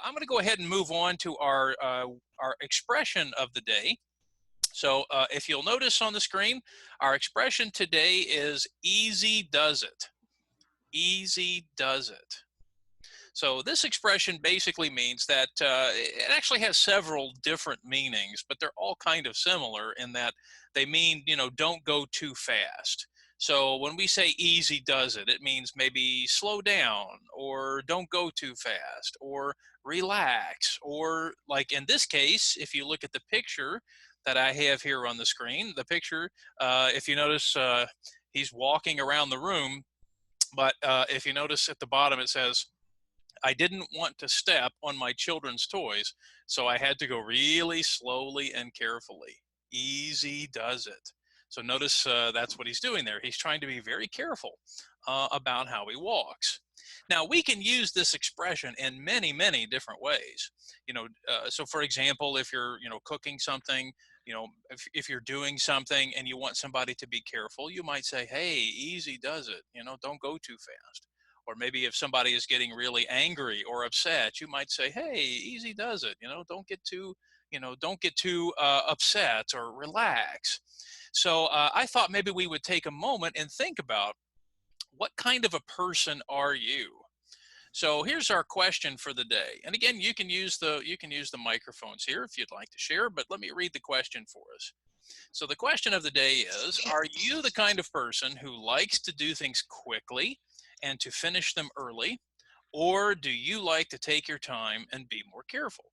I'm going to go ahead and move on to our expression of the day. So if you'll notice on the screen, our expression today is easy does it. Easy does it. So this expression basically means that it actually has several different meanings, but they're all kind of similar in that they mean, don't go too fast. So when we say easy does it, it means maybe slow down or don't go too fast or relax, or like in this case, if you look at the picture that I have here on the screen, the picture, if you notice, he's walking around the room, but if you notice at the bottom, it says, I didn't want to step on my children's toys, so I had to go really slowly and carefully. Easy does it. So notice that's what he's doing there. He's trying to be very careful about how he walks. Now we can use this expression in many, many different ways. So for example, if you're, cooking something, if you're doing something and you want somebody to be careful, you might say, hey, easy does it. Don't go too fast. Or maybe if somebody is getting really angry or upset, you might say, hey, easy does it. Don't get too upset, or relax. So I thought maybe we would take a moment and think about, what kind of a person are you? So here's our question for the day. And again, you can use the microphones here if you'd like to share, but let me read the question for us. So the question of the day is, are you the kind of person who likes to do things quickly and to finish them early? Or do you like to take your time and be more careful?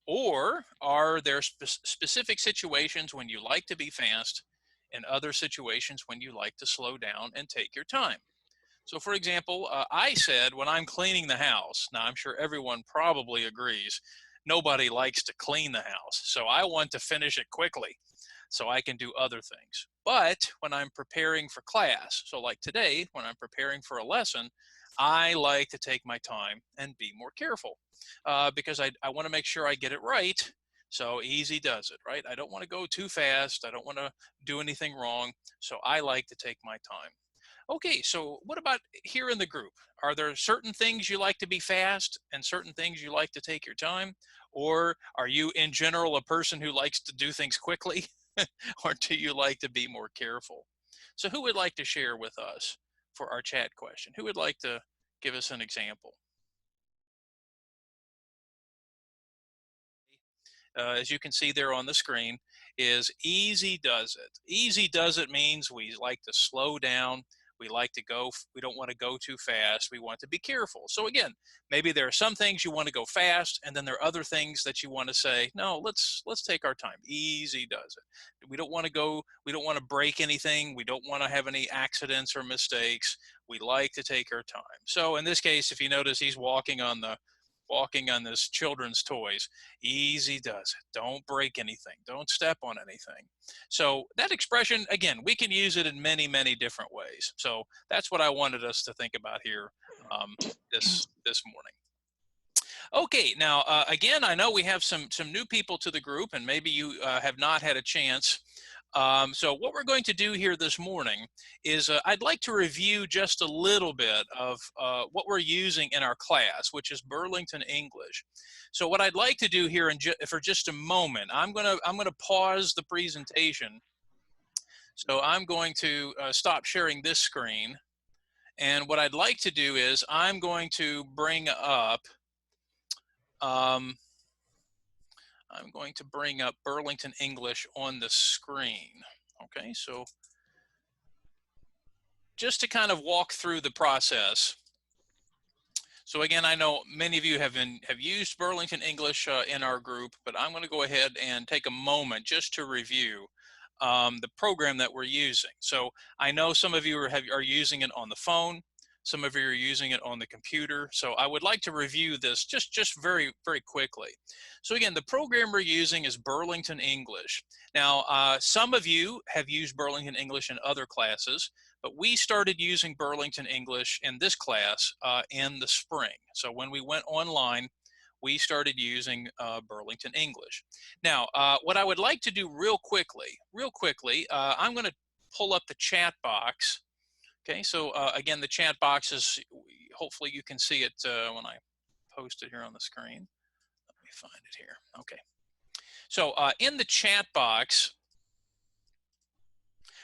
Or are there specific situations when you like to be fast and other situations when you like to slow down and take your time? So for example, I said when I'm cleaning the house, now I'm sure everyone probably agrees, nobody likes to clean the house. So I want to finish it quickly so I can do other things. But when I'm preparing for class, so like today, when I'm preparing for a lesson, I like to take my time and be more careful because I want to make sure I get it right. So easy does it, right? I don't want to go too fast. I don't want to do anything wrong. So I like to take my time. Okay, so what about here in the group? Are there certain things you like to be fast and certain things you like to take your time? Or are you in general a person who likes to do things quickly? Or do you like to be more careful? So who would like to share with us for our chat question? Who would like to give us an example? As you can see there on the screen, is easy does it. Easy does it means we like to slow down. We like to go, we don't want to go too fast. We want to be careful. So again, maybe there are some things you want to go fast, and then there are other things that you want to say, no, let's take our time. Easy does it. We don't want to break anything. We don't want to have any accidents or mistakes. We like to take our time. So in this case, if you notice, he's walking on this children's toys. Easy does it. Don't break anything. Don't step on anything. So that expression, again, we can use it in many, many different ways. So that's what I wanted us to think about here this morning. Okay, now again, I know we have some new people to the group, and maybe you have not had a chance. So what we're going to do here this morning is I'd like to review just a little bit of what we're using in our class, which is Burlington English. So what I'd like to do here for just a moment, I'm gonna pause the presentation. So I'm going to stop sharing this screen, and what I'd like to do is I'm going to bring up Burlington English on the screen. Okay, so just to kind of walk through the process. So again, I know many of you have used Burlington English in our group, but I'm going to go ahead and take a moment just to review the program that we're using. So I know some of you are using it on the phone. Some of you are using it on the computer. So I would like to review this just very, very quickly. So again, the program we're using is Burlington English. Now, some of you have used Burlington English in other classes, but we started using Burlington English in this class in the spring. So when we went online, we started using Burlington English. Now, what I would like to do real quickly, I'm going to pull up the chat box. Okay, so again, the chat box is, hopefully you can see it when I post it here on the screen. Let me find it here. Okay. So in the chat box,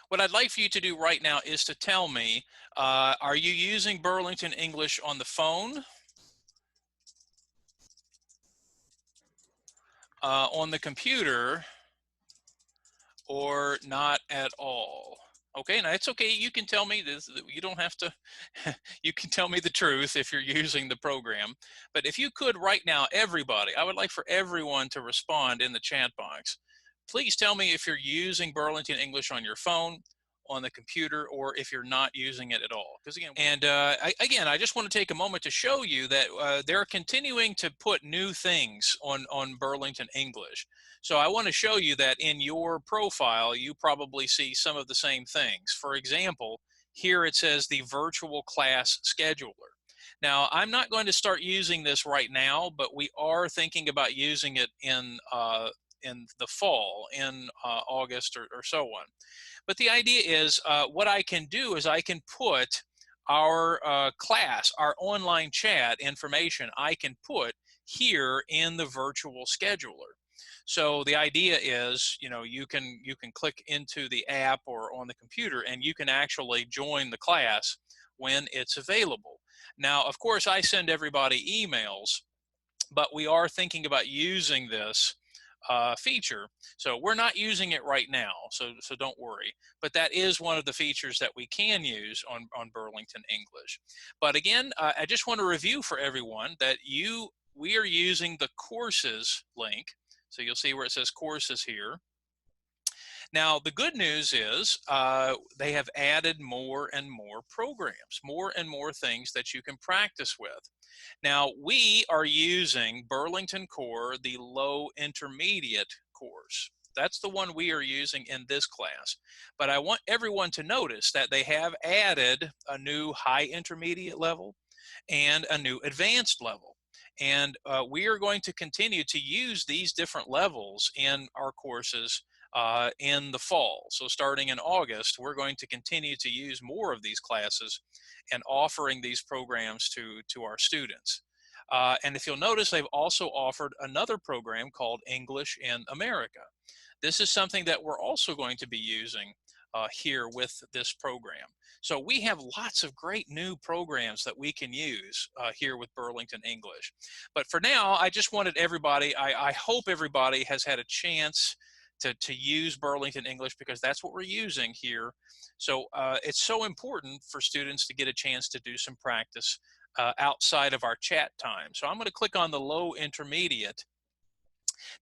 what I'd like for you to do right now is to tell me, are you using Burlington English on the phone, on the computer, or not at all? Okay, now it's okay. You can tell me this. You don't have to. You can tell me the truth if you're using the program. But if you could right now, everybody, I would like for everyone to respond in the chat box. Please tell me if you're using Burlington English on your phone, on the computer, or if you're not using it at all. Because again, I just want to take a moment to show you that they're continuing to put new things on Burlington English. So I want to show you that in your profile, you probably see some of the same things. For example, here it says the virtual class scheduler. Now, I'm not going to start using this right now, but we are thinking about using it in the fall, in August or so on. But the idea is what I can do is I can put our class, our online chat information, I can put here in the virtual scheduler. So the idea is, you know, you can click into the app or on the computer and you can actually join the class when it's available. Now, of course, I send everybody emails, but we are thinking about using this feature. So we're not using it right now, so don't worry. But that is one of the features that we can use on Burlington English. But again, I just want to review for everyone that we are using the courses link. So you'll see where it says courses here. Now, the good news is they have added more and more programs, more and more things that you can practice with. Now, we are using Burlington Core, the low intermediate course. That's the one we are using in this class. But I want everyone to notice that they have added a new high intermediate level and a new advanced level. And we are going to continue to use these different levels in our courses in the fall. So starting in August, we're going to continue to use more of these classes and offering these programs to our students. And if you'll notice, they've also offered another program called English in America. This is something that we're also going to be using here with this program. So we have lots of great new programs that we can use here with Burlington English. But for now, I just wanted everybody, I hope everybody has had a chance to use Burlington English, because that's what we're using here. So it's so important for students to get a chance to do some practice outside of our chat time. So I'm going to click on the low intermediate.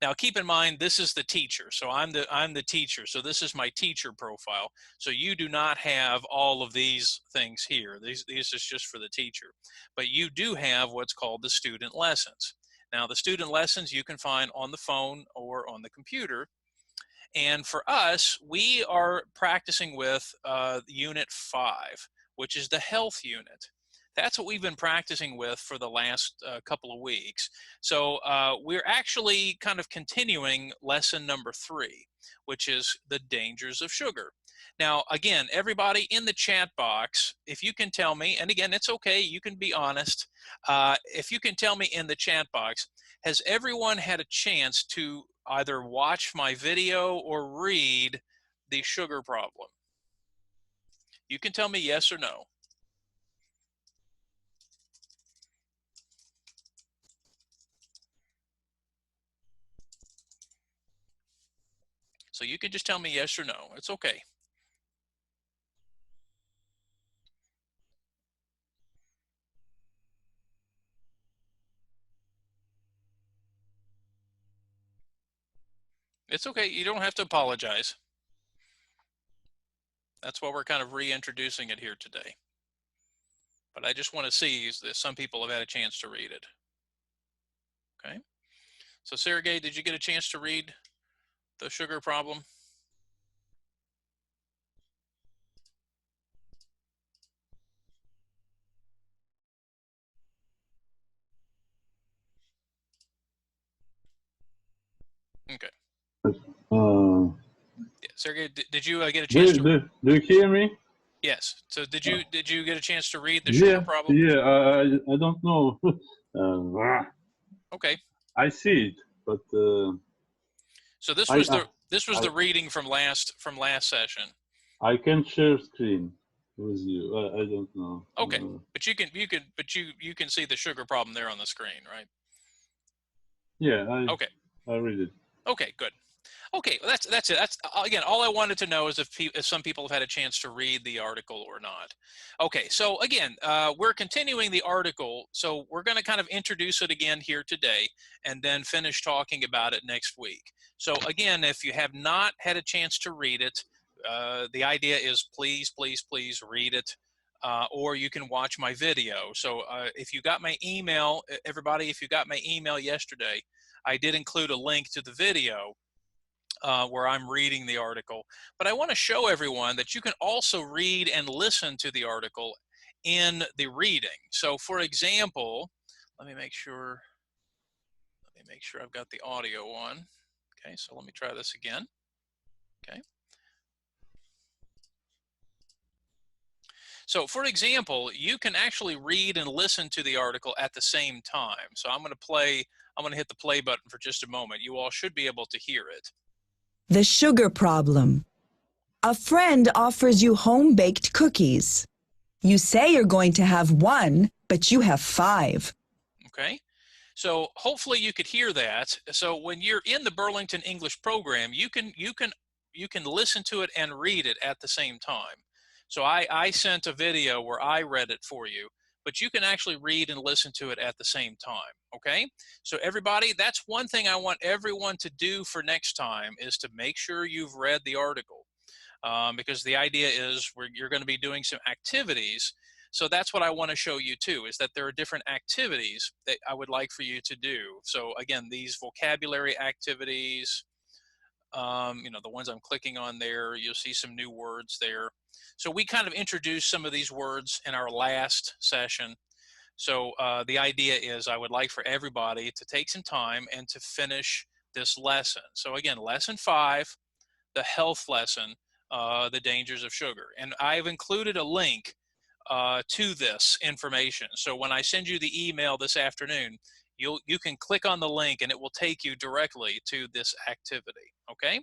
Now keep in mind, this is the teacher. So I'm the teacher. So this is my teacher profile. So you do not have all of these things here. These is just for the teacher. But you do have what's called the student lessons. Now the student lessons you can find on the phone or on the computer. And for us, we are practicing with Unit 5, which is the health unit. That's what we've been practicing with for the last couple of weeks. So we're actually kind of continuing lesson number 3, which is the dangers of sugar. Now, again, everybody in the chat box, if you can tell me, and again, it's okay, you can be honest. If you can tell me in the chat box, has everyone had a chance to either watch my video or read the sugar problem? You can tell me yes or no. So you can just tell me yes or no. It's okay. It's okay. You don't have to apologize. That's why we're kind of reintroducing it here today. But I just want to see that some people have had a chance to read it. Okay. So Sergey, did you get a chance to read the sugar problem? Okay. Yeah, Sergey, did you get a chance to? Do you hear me? Yes. So did you get a chance to read the sugar Yeah, problem? yeah. I don't know. Okay. I see it, but So I this was I the reading from last session. I can share screen with you. I don't know. Okay. But you can see the sugar problem there on the screen, right? Yeah, Okay. I read it. Okay, good. Okay, well, that's it. That's again, all I wanted to know is if some people have had a chance to read the article or not. Okay, so again, we're continuing the article, so we're going to kind of introduce it again here today, and then finish talking about it next week. So again, if you have not had a chance to read it, the idea is please, please, please read it. Or you can watch my video. So if you got my email, everybody, if you got my email yesterday, I did include a link to the video where I'm reading the article. But I want to show everyone that you can also read and listen to the article in the reading. So for example, let me make sure I've got the audio on. Okay, so let me try this again. Okay. So for example, you can actually read and listen to the article at the same time. So I'm going to hit the play button for just a moment. You all should be able to hear it. The sugar problem. A friend offers you home-baked cookies. You say you're going to have one, but you have 5. Okay. So hopefully you could hear that. So when you're in the Burlington English program, you can listen to it and read it at the same time. So I sent a video where I read it for you, but you can actually read and listen to it at the same time. Okay. So everybody, that's one thing I want everyone to do for next time is to make sure you've read the article. Because the idea is you're going to be doing some activities. So that's what I want to show you too, is that there are different activities that I would like for you to do. So again, these vocabulary activities, the ones I'm clicking on there, you'll see some new words there. So we kind of introduced some of these words in our last session. So the idea is I would like for everybody to take some time and to finish this lesson. So again, lesson 5, the health lesson, the dangers of sugar. And I've included a link to this information. So when I send you the email this afternoon, you can click on the link and it will take you directly to this activity. Okay.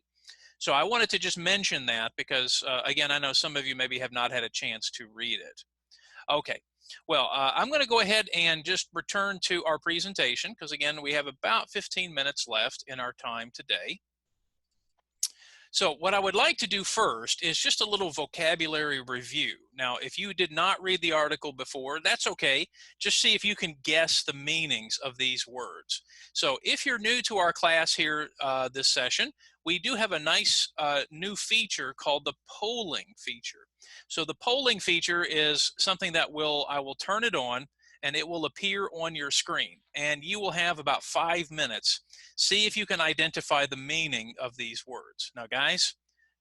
So I wanted to just mention that because again, I know some of you maybe have not had a chance to read it. Okay. Well, I'm going to go ahead and just return to our presentation because again, we have about 15 minutes left in our time today. So what I would like to do first is just a little vocabulary review. Now, if you did not read the article before, that's okay. Just see if you can guess the meanings of these words. So if you're new to our class here this session, we do have a nice new feature called the polling feature. So the polling feature is something that I will turn it on and it will appear on your screen. And you will have about 5 minutes. See if you can identify the meaning of these words. Now, guys,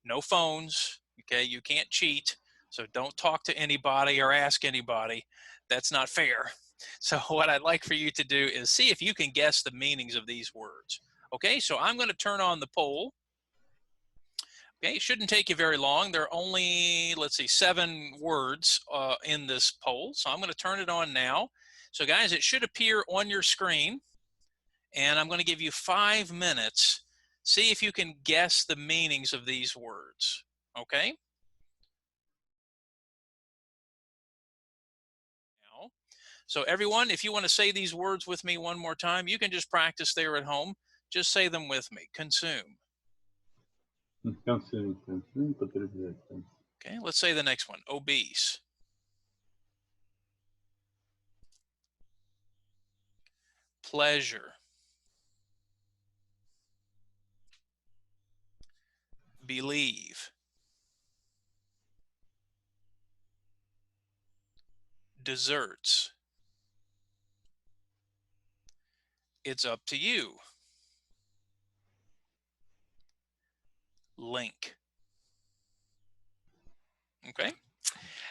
no phones, okay? You can't cheat, so don't talk to anybody or ask anybody. That's not fair. So what I'd like for you to do is see if you can guess the meanings of these words. Okay, so I'm going to turn on the poll. Okay, it shouldn't take you very long. There are only, let's see, 7 words in this poll. So I'm going to turn it on now. So guys, it should appear on your screen. And I'm going to give you 5 minutes. See if you can guess the meanings of these words. Okay? Now, so everyone, if you want to say these words with me one more time, you can just practice there at home. Just say them with me. Consume. Okay, let's say the next one. Obese. Pleasure. Believe. Desserts. It's up to you. Link. Okay.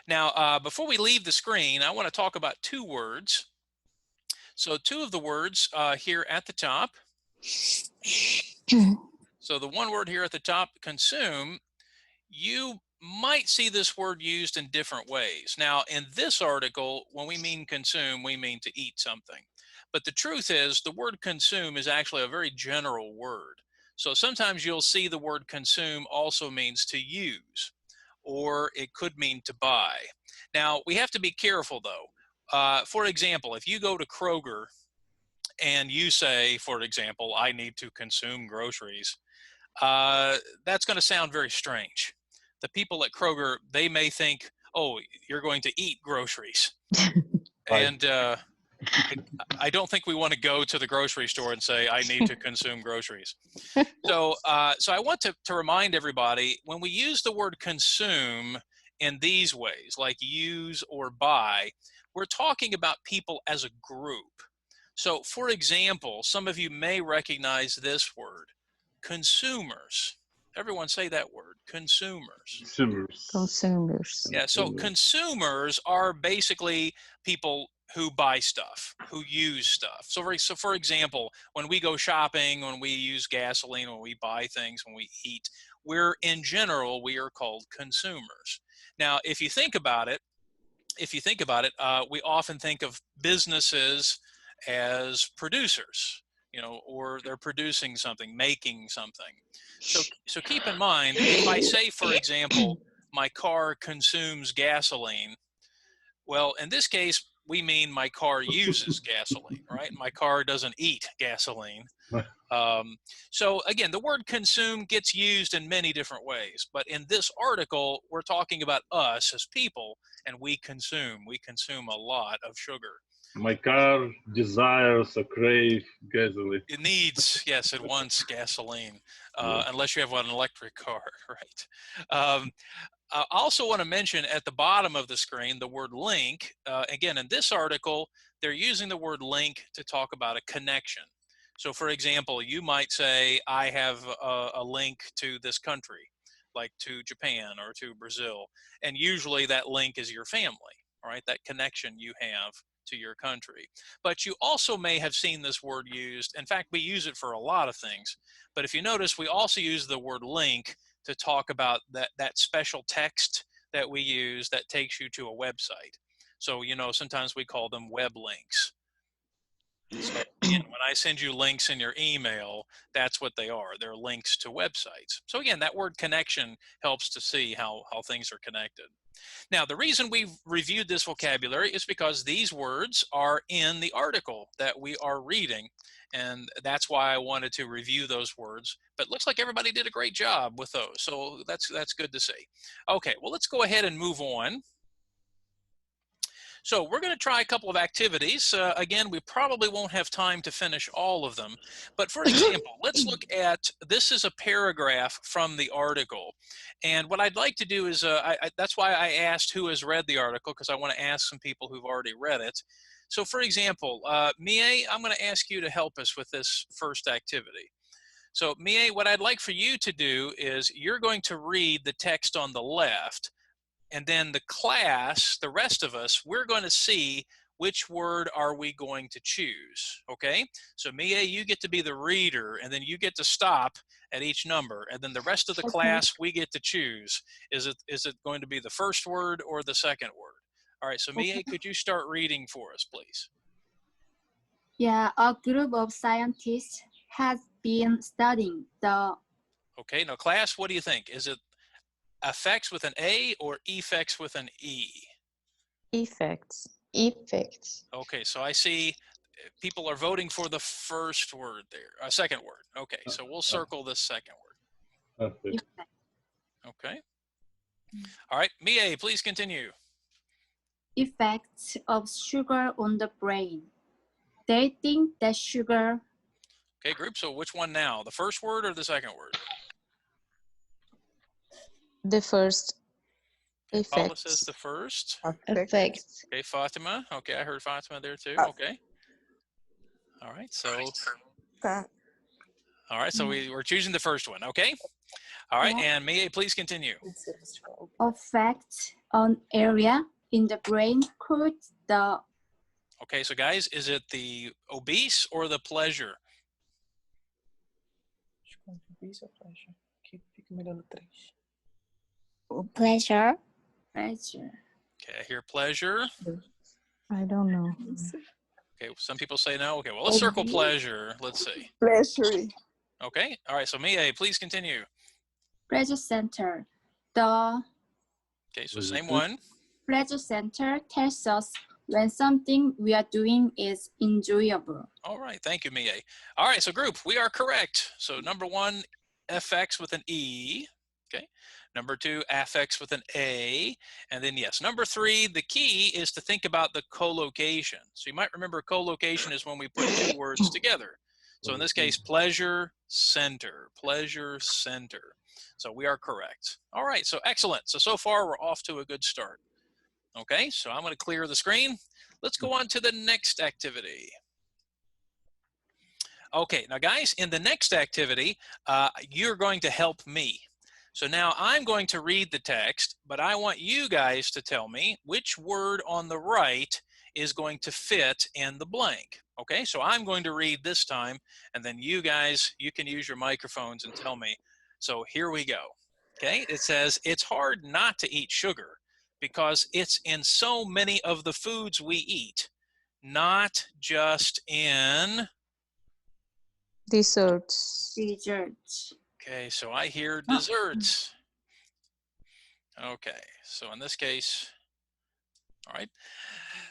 Now, before we leave the screen, I want to talk about 2 words. So 2 of the words here at the top. So the one word here at the top, consume, you might see this word used in different ways. Now, in this article, when we mean consume, we mean to eat something. But the truth is, the word consume is actually a very general word. So sometimes you'll see the word consume also means to use, or it could mean to buy. Now, we have to be careful though. For example, if you go to Kroger and you say, for example, I need to consume groceries, that's going to sound very strange. The people at Kroger, they may think, oh, you're going to eat groceries. And I don't think we want to go to the grocery store and say, I need to consume groceries. So I want to remind everybody, when we use the word consume in these ways, like use or buy, we're talking about people as a group. So for example, some of you may recognize this word, consumers. Everyone say that word, consumers. Consumers. Yeah, so consumers are basically people who buy stuff, who use stuff. So for example, when we go shopping, when we use gasoline, when we buy things, when we eat, in general, we are called consumers. Now, if you think about it, we often think of businesses as producers, or they're producing something, making something. So keep in mind, if I say, for example, my car consumes gasoline, well, in this case, we mean my car uses gasoline, right? My car doesn't eat gasoline. So again, the word consume gets used in many different ways, but in this article, we're talking about us as people, and we consume a lot of sugar. My car desires or crave gasoline. It needs, yes, it wants gasoline, unless you have an electric car, right? I also want to mention at the bottom of the screen the word link. Again, in this article, they're using the word link to talk about a connection. So for example, you might say, I have a link to this country, like to Japan or to Brazil. And usually that link is your family, all right? That connection you have to your country. But you also may have seen this word used. In fact, we use it for a lot of things. But if you notice, we also use the word link to talk about that special text that we use that takes you to a website. So, sometimes we call them web links. So again, when I send you links in your email, that's what they are. They're links to websites. So again, that word connection helps to see how things are connected. Now, the reason we've reviewed this vocabulary is because these words are in the article that we are reading. And that's why I wanted to review those words. But it looks like everybody did a great job with those. So that's good to see. Okay, well, let's go ahead and move on. So we're going to try a couple of activities. Again, we probably won't have time to finish all of them. But for example, let's look at, this is a paragraph from the article. And what I'd like to do is, that's why I asked who has read the article, because I want to ask some people who've already read it. So for example, Mie, I'm going to ask you to help us with this first activity. So Mie, what I'd like for you to do is you're going to read the text on the left. And then the class, the rest of us, we're going to see which word are we going to choose, okay? So Mie, you get to be the reader, and then you get to stop at each number. And then the rest of the class, we get to choose. Is it going to be the first word or the second word? All right, so Mie, could you start reading for us, please? Yeah, a group of scientists has been studying the... Okay, now class, what do you think? Is it effects with an A or effects with an E? Effects. Okay, so I see people are voting for the first word there, second word. Okay, so we'll circle the second word. Perfect. Okay. All right, Mie, please continue. Effects of sugar on the brain. They think that sugar... Okay, group, so which one now? The first word or the second word? The first. Okay, Paula Effects. says the first. Effects. Okay, Fatima. Okay, I heard Fatima there too. Okay. All right, so. All right, so we're choosing the first one. Okay. All right, and Mie, please continue. Affect an area in the brain called the... Okay, so guys, is it the obese or the pleasure? Pleasure. Pleasure. Okay, I hear pleasure. I don't know. Okay, some people say no. Okay, well, let's circle pleasure. Let's see. Pleasure. Okay, all right, so Mie, please continue. Pleasure center. The Okay, so same one. pleasure center tells us when something we are doing is enjoyable. All right, thank you, Mie. All right, so group, we are correct. So number one, FX with an E. Okay. Number two, affix with an A. And then yes, number three, the key is to think about the collocation. So you might remember collocation is when we put two words together. So in this case, pleasure center, pleasure center. So we are correct. All right, so excellent. So far we're off to a good start. Okay, so I'm going to clear the screen. Let's go on to the next activity. Okay, now guys, in the next activity, you're going to help me. So now I'm going to read the text, but I want you guys to tell me which word on the right is going to fit in the blank. Okay, so I'm going to read this time, and then you guys, you can use your microphones and tell me. So here we go. Okay, it says, it's hard not to eat sugar because it's in so many of the foods we eat, not just in... Desserts. Desserts. Okay, so I hear desserts. Okay, so in this case, all right,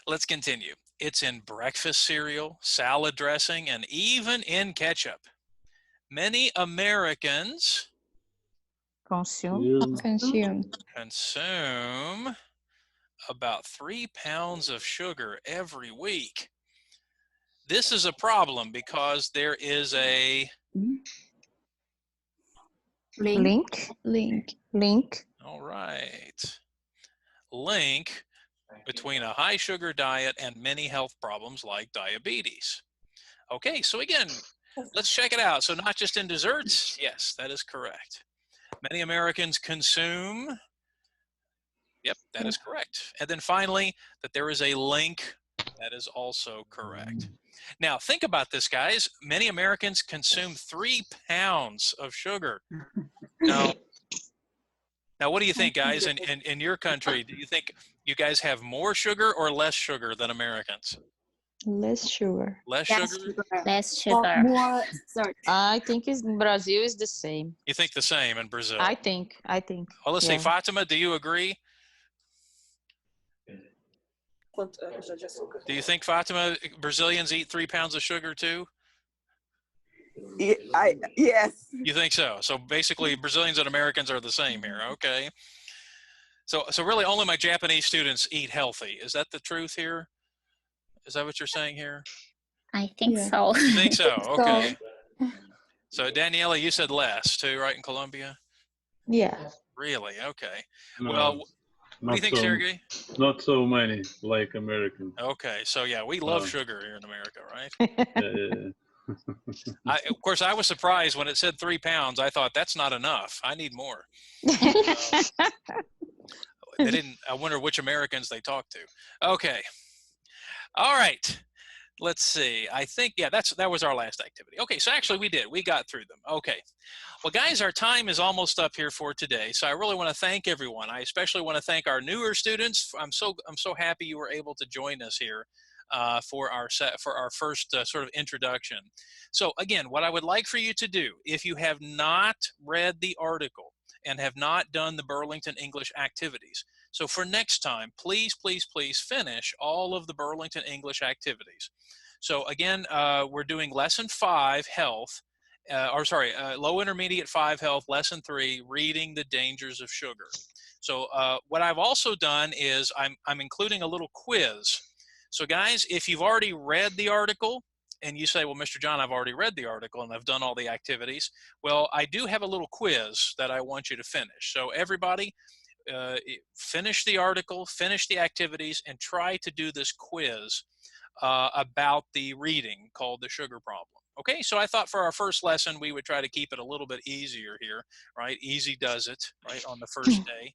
let's continue. It's in breakfast cereal, salad dressing, and even in ketchup. Many Americans Consume. consume about 3 pounds of sugar every week. This is a problem because there is a Link. all right, link between a high sugar diet and many health problems like diabetes. Okay, so again, let's check it out. So not just in desserts, yes, that is correct. Many Americans consume, yep, that is correct. And then finally, that there is a link, that is also correct. Now, think about this, guys. Many Americans consume 3 pounds of sugar. Now, what do you think, guys, in your country? Do you think you guys have more sugar or less sugar than Americans? Less sugar. Less sugar? Less Or sugar. more dessert. I think in Brazil is the same. You think the same in Brazil? I think. Well, let's see. Fatima, do you agree? Do you think, Fatima, Brazilians eat 3 pounds of sugar too? Yes. You think so? So basically, Brazilians and Americans are the same here. Okay. So really, only my Japanese students eat healthy. Is that the truth here? Is that what you're saying here? I think so. You think so? Okay. So Daniela, you said less too, right, in Colombia? Yeah. Really? Okay. No, Well, what do you think, Sergey? Not so many like Americans. Okay. So yeah, we love sugar here in America, right? Yeah. Of course, I was surprised when it said 3 pounds. I thought that's not enough. I need more. They didn't. I wonder which Americans they talked to. Okay. All right. Let's see. I think, yeah, that was our last activity. Okay, so actually we got through them. Okay. Well, guys, our time is almost up here for today. So I really want to thank everyone. I especially want to thank our newer students. I'm so happy you were able to join us here for our first sort of introduction. So again, what I would like for you to do, if you have not read the article and have not done the Burlington English activities, so for next time, please, please, please finish all of the Burlington English activities. So again, we're doing lesson 5, health, low intermediate 5 health, lesson 3, reading the dangers of sugar. So what I've also done is I'm including a little quiz. So guys, if you've already read the article and you say, well, Mr. John, I've already read the article and I've done all the activities. Well, I do have a little quiz that I want you to finish. So everybody, finish the article, finish the activities, and try to do this quiz about the reading called The Sugar Problem. Okay, so I thought for our first lesson, we would try to keep it a little bit easier here, right? Easy does it, right, on the first day.